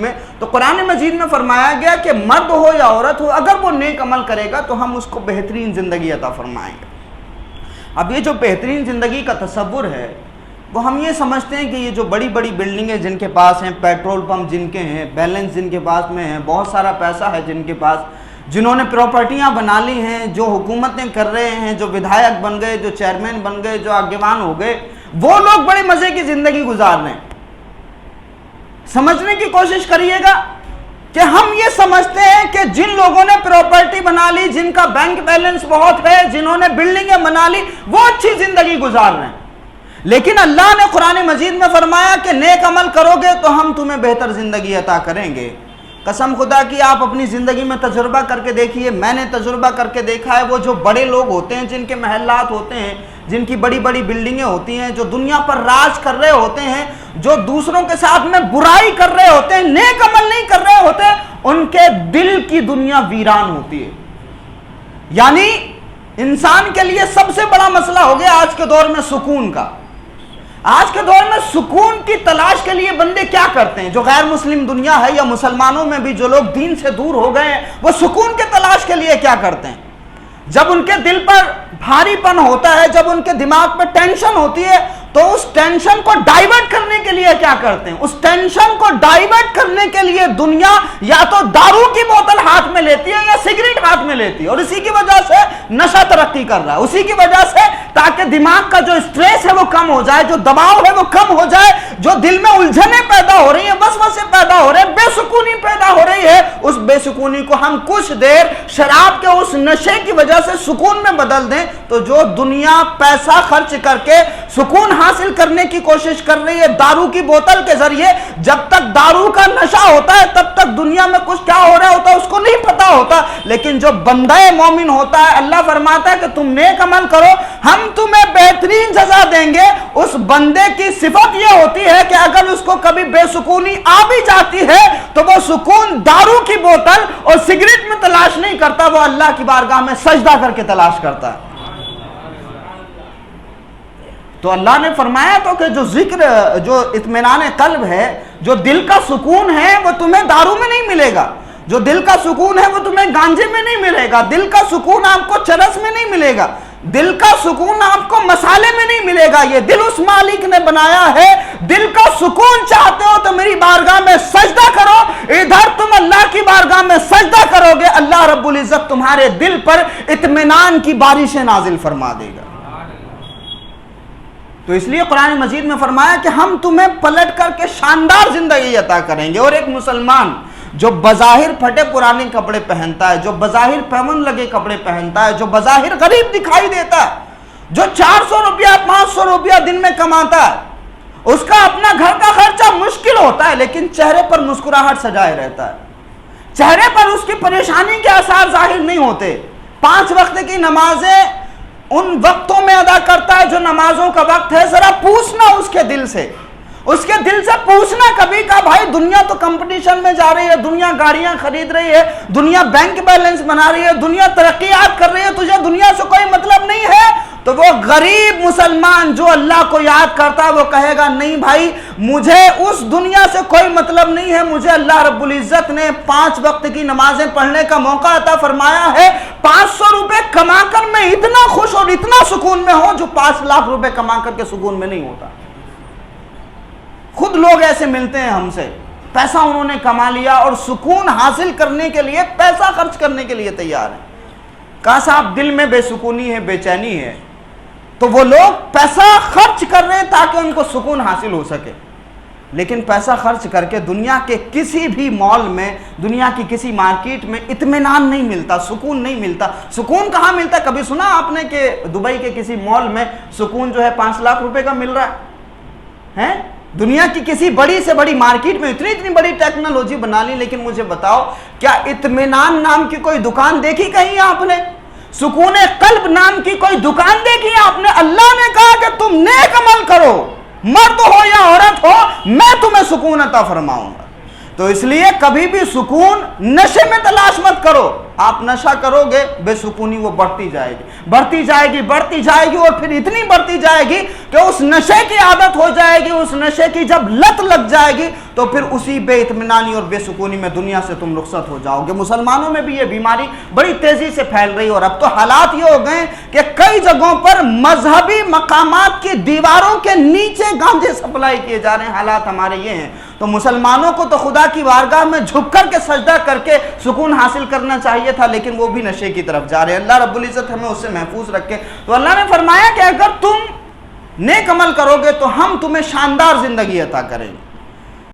میں تو قرآن مجید میں فرمایا گیا کہ مرد ہو یا عورت ہو اگر وہ نیک عمل کرے گا تو ہم اس کو بہترین زندگی عطا فرمائیں گے۔ اب یہ جو بہترین زندگی کا تصور ہے وہ ہم یہ سمجھتے ہیں کہ یہ جو بڑی بڑی بلڈنگیں جن کے پاس ہیں، پیٹرول پمپ جن کے ہیں، بیلنس جن کے پاس میں ہیں، بہت سارا پیسہ ہے جن کے پاس، جنہوں نے پراپرٹیاں بنا لی ہیں، جو حکومتیں کر رہے ہیں، جو ودھایک بن گئے، جو چیئرمین بن گئے، جو آگیوان ہو گئے، وہ لوگ بڑے مزے کی زندگی گزار رہے ہیں۔ سمجھنے کی کوشش کریے گا کہ ہم یہ سمجھتے ہیں کہ جن لوگوں نے پراپرٹی بنا لی، جن کا بینک بیلنس بہت ہے، جنہوں نے بلڈنگیں بنا لی، وہ اچھی زندگی گزار رہے ہیں۔ لیکن اللہ نے قرآن مجید میں فرمایا کہ نیک عمل کرو گے تو ہم تمہیں بہتر زندگی عطا کریں گے۔ قسم خدا کی آپ اپنی زندگی میں تجربہ کر کے دیکھیے، میں نے تجربہ کر کے دیکھا ہے، وہ جو بڑے لوگ ہوتے ہیں، جن کے محلات ہوتے ہیں، جن کی بڑی بڑی بلڈنگیں ہوتی ہیں، جو دنیا پر راج کر رہے ہوتے ہیں، جو دوسروں کے ساتھ میں برائی کر رہے ہوتے ہیں، نیک عمل نہیں کر رہے ہوتے، ان کے دل کی دنیا ویران ہوتی ہے۔ یعنی انسان کے لیے سب سے بڑا مسئلہ ہو گیا آج کے دور میں سکون کا۔ آج کے دور میں سکون کی تلاش کے لیے بندے کیا کرتے ہیں؟ جو غیر مسلم دنیا ہے یا مسلمانوں میں بھی جو لوگ دین سے دور ہو گئے ہیں، وہ سکون کے تلاش کے لیے کیا کرتے ہیں؟ جب ان کے دل پر بھاری پن ہوتا ہے، جب ان کے دماغ میں ٹینشن ہوتی ہے، تو اس ٹینشن کو ڈائیورٹ کرنے کے لیے کیا کرتے ہیں؟ اس ٹینشن کو ڈائیورٹ کرنے کے لیے دنیا یا تو دارو کی بوتل ہاتھ میں لیتی ہے یا سگریٹ ہاتھ میں لیتی ہے، اور اسی کی وجہ سے نشہ ترقی کر رہا ہے، اسی کی وجہ سے تاکہ دماغ کا جو اسٹریس ہے وہ کم ہو جائے، جو دباؤ ہے وہ کم ہو جائے، جو دل میں الجھنیں پیدا ہو رہی ہیں، وسوسے پیدا ہو رہے ہیں، بے سکونی پیدا ہو رہی ہے، اس بے سکونی کو ہم کچھ دیر شراب کے اس نشے کی وجہ سے سکون میں بدل دیں، تو جو دنیا پیسہ خرچ کر کے سکون حاصل کرنے کی کوشش کر رہی ہے دارو کی بوتل کے ذریعے، جب تک دارو کا نشہ ہوتا ہے تب تک دنیا میں کچھ کیا ہو رہا ہوتا ہے اس کو نہیں پتا ہوتا۔ لیکن جو بندہ مومن ہوتا ہے، اللہ فرماتا ہے کہ تم نیک عمل کرو، ہم تمہیں بہترین سزا دیں گے۔ اس بندے کی صفت یہ ہوتی ہے کہ اگر اس کو کبھی بے سکونی آ بھی جاتی ہے تو وہ سکون دارو کی بوتل اور سگریٹ میں تلاش نہیں کرتا، وہ اللہ کی بارگاہ میں سجدہ کر کے تلاش کرتا ہے۔ تو اللہ نے فرمایا تو کہ جو ذکر، جو اطمینان قلب ہے، جو دل کا سکون ہے، وہ تمہیں دارو میں نہیں ملے گا، جو دل کا سکون ہے وہ تمہیں گانجے میں نہیں ملے گا، دل کا سکون آپ کو چرس میں نہیں ملے گا، دل کا سکون آپ کو مسالے میں نہیں ملے گا، یہ دل اس مالک نے بنایا ہے۔ دل کا سکون چاہتے ہو تو میری بارگاہ میں سجدہ کرو، ادھر تم اللہ کی بارگاہ میں سجدہ کرو گے، اللہ رب العزت تمہارے دل پر اطمینان کی بارشیں نازل فرما دے گا۔ تو اس لیے قرآن مجید میں فرمایا کہ ہم تمہیں پلٹ کر کے شاندار زندگی عطا کریں گے۔ اور ایک مسلمان جو بظاہر پھٹے پرانے کپڑے پہنتا ہے، جو بظاہر پیون لگے کپڑے پہنتا ہے، جو بظاہر غریب دکھائی دیتا ہے، جو 400 روپیہ 500 روپیہ دن میں کماتا ہے، اس کا اپنا گھر کا خرچہ مشکل ہوتا ہے لیکن چہرے پر مسکراہٹ سجائے رہتا ہے، چہرے پر اس کی پریشانی کے آثار ظاہر نہیں ہوتے، 5 وقت کی نمازیں ان وقتوں میں ادا کرتا ہے جو نمازوں کا وقت ہے۔ ذرا پوچھنا اس کے دل سے پوچھنا کبھی کہ بھائی دنیا تو کمپٹیشن میں جا رہی ہے، دنیا گاڑیاں خرید رہی ہے، دنیا بینک بیلنس بنا رہی ہے، دنیا ترقیات کر رہی ہے، تجھے دنیا سے کوئی مطلب نہیں ہے؟ تو وہ غریب مسلمان جو اللہ کو یاد کرتا ہے وہ کہے گا نہیں بھائی، مجھے اس دنیا سے کوئی مطلب نہیں ہے، مجھے اللہ رب العزت نے 5 وقت کی نمازیں پڑھنے کا موقع عطا فرمایا ہے، 500 روپے کما کر میں اتنا خوش اور اتنا سکون میں ہوں جو 5 لاکھ روپے کما کر کے سکون میں نہیں ہوتا۔ خود لوگ ایسے ملتے ہیں ہم سے، پیسہ انہوں نے کما لیا اور سکون حاصل کرنے کے لیے پیسہ خرچ کرنے کے لیے تیار ہیں۔ کہا صاحب دل میں بے سکونی ہے، بے چینی ہے، تو وہ لوگ پیسہ خرچ کر رہے ہیں تاکہ ان کو سکون حاصل ہو سکے، لیکن پیسہ خرچ کر کے دنیا کے کسی بھی مال میں، دنیا کی کسی مارکیٹ میں اطمینان نہیں ملتا، سکون نہیں ملتا۔ سکون کہاں ملتا؟ کبھی سنا آپ نے کہ دبئی کے کسی مال میں سکون جو ہے 5 لاکھ روپے کا مل رہا ہے؟ دنیا کی کسی بڑی سے بڑی مارکیٹ میں اتنی بڑی ٹیکنالوجی بنا لی، لیکن مجھے بتاؤ کیا اطمینان نام کی کوئی دکان دیکھی کہیں آپ نے؟ سکون قلب نام کی کوئی دکان دیکھی آپ نے؟ اللہ نے کہا کہ تم نیک عمل کرو، مرد ہو یا عورت ہو، میں تمہیں سکون عطا فرماؤں گا۔ تو اس لیے کبھی بھی سکون نشے میں تلاش مت کرو. آپ نشہ کرو گے بے سکونی وہ بڑھتی جائے گی، بڑھتی جائے گی، بڑھتی جائے گی، اور پھر اتنی بڑھتی جائے گی کہ اس نشے کی عادت ہو جائے گی. اس نشے کی جب لت لگ جائے گی تو پھر اسی بے اطمینانی اور بے سکونی میں دنیا سے تم رخصت ہو جاؤ گے. مسلمانوں میں بھی یہ بیماری بڑی تیزی سے پھیل رہی ہے، اور اب تو حالات یہ ہو گئے کہ کئی جگہوں پر مذہبی مقامات کی دیواروں کے نیچے گانجے سپلائی کیے جا رہے ہیں. حالات ہمارے یہ ہیں. تو مسلمانوں کو تو خدا کی بارگاہ میں جھک کر کے سجدہ کر کے سکون حاصل کرنا چاہیے تھا، لیکن وہ بھی نشے کی طرف جا رہے ہیں. اللہ رب العزت ہمیں اس سے محفوظ رکھے. تو اللہ نے فرمایا کہ اگر تم نیک عمل کرو گے تو ہم تمہیں شاندار زندگی عطا کریں گے.